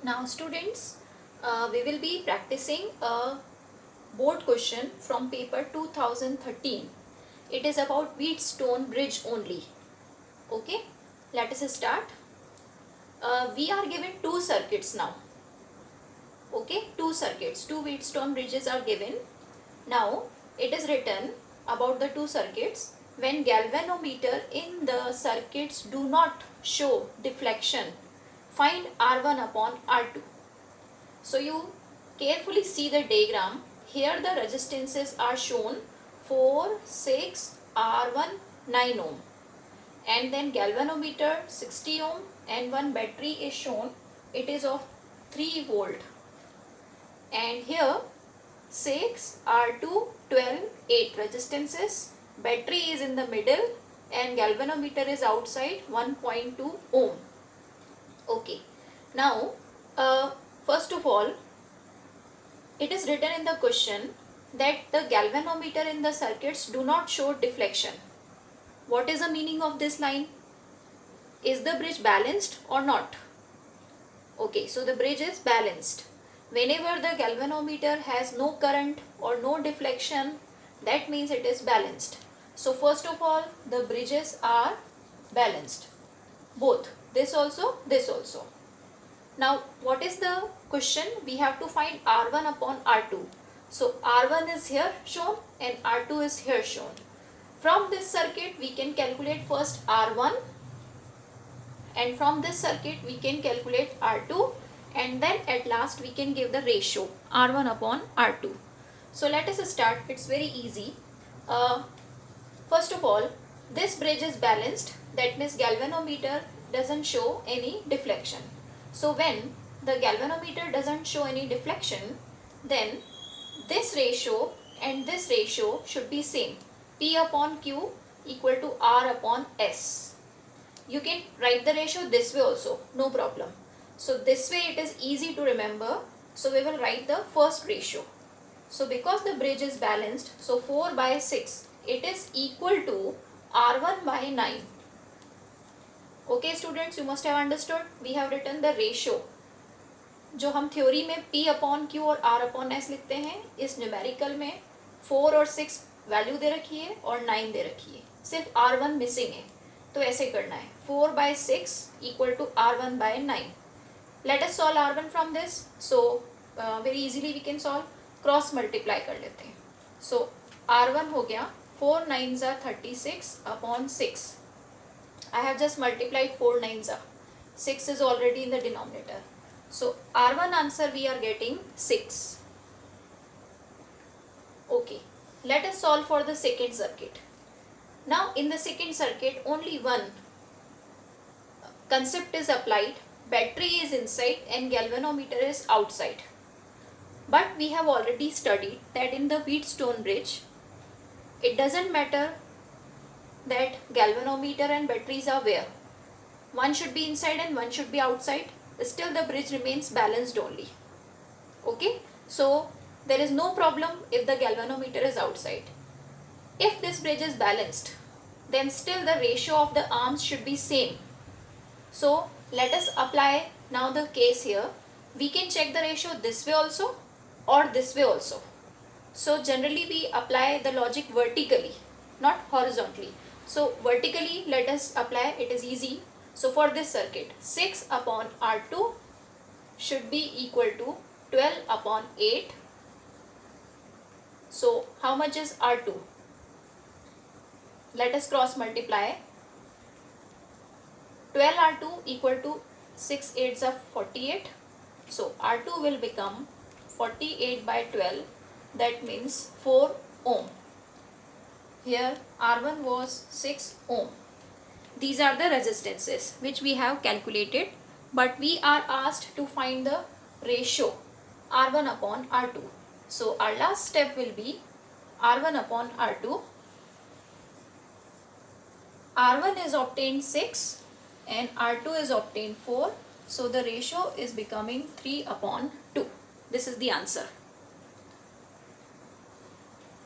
Now students, we will be practicing a board question from paper 2013. It is about Wheatstone bridge only. Okay, let us start. We are given two circuits now. Okay, two circuits, two Wheatstone bridges are given. Now it is written about the two circuits. When galvanometer in the circuits do not show deflection, find R1 upon R2. So you carefully see the diagram. Here the resistances are shown 4, 6, R1, 9 ohm. And then galvanometer 60 ohm and one battery is shown. It is of 3 volt. And here 6, R2, 12, 8 resistances. Battery is in the middle and galvanometer is outside 1.2 ohm. Okay. Now, first of all, it is written in the question that the galvanometer in the circuits do not show deflection. What is the meaning of this line? Is the bridge balanced or not? Okay, so the bridge is balanced. Whenever the galvanometer has no current or no deflection, that means it is balanced. So first of all, the bridges are balanced. Both, this also, this also. Now, what is the question? We have to find R1 upon R2. So, R1 is here shown and R2 is here shown. From this circuit, we can calculate first R1, and from this circuit, we can calculate R2, and then at last we can give the ratio R1 upon R2. So, let us start. It's very easy. First of all, this bridge is balanced. That means galvanometer doesn't show any deflection. So when the galvanometer doesn't show any deflection, then this ratio and this ratio should be same. P upon Q equal to R upon S. You can write the ratio this way also, no problem. So this way it is easy to remember. So we will write the first ratio. So because the bridge is balanced, so 4 by 6, it is equal to R1 by 9. Okay students, you must have understood. We have written the ratio. जो हम theory में P upon Q और R upon S लिखते हैं, इस numerical में 4 और 6 value दे रखी है और 9 दे रखी है. सिर्फ R1 मिसिंग है, तो ऐसे करना है. 4 by 6 equal to R1 by 9. Let us solve R1 from this. So very easily we can solve. Cross multiply कर लेते हैं. So R1 हो गया 4 9s are 36 upon 6. I have just multiplied 4 9s are. 6 is already in the denominator. So R1 answer we are getting 6. Okay. Let us solve for the second circuit. Now in the second circuit only one concept is applied. Battery is inside and galvanometer is outside. But we have already studied that in the Wheatstone bridge, it doesn't matter that galvanometer and batteries are where. One should be inside and one should be outside. Still the bridge remains balanced only. Okay. So there is no problem if the galvanometer is outside. If this bridge is balanced, then still the ratio of the arms should be same. So let us apply now the case here. We can check the ratio this way also or this way also. So generally we apply the logic vertically, not horizontally. So vertically let us apply, it is easy. So for this circuit, 6 upon R2 should be equal to 12 upon 8. So how much is R2? Let us cross multiply. 12 R2 equal to 6 8s are 48. So R2 will become 48 by 12. That means 4 ohm. Here R1 was 6 ohm. These are the resistances which we have calculated, but we are asked to find the ratio R1 upon R2. So our last step will be R1 upon R2. R1 is obtained 6 and R2 is obtained 4. So the ratio is becoming 3 upon 2. This is the answer.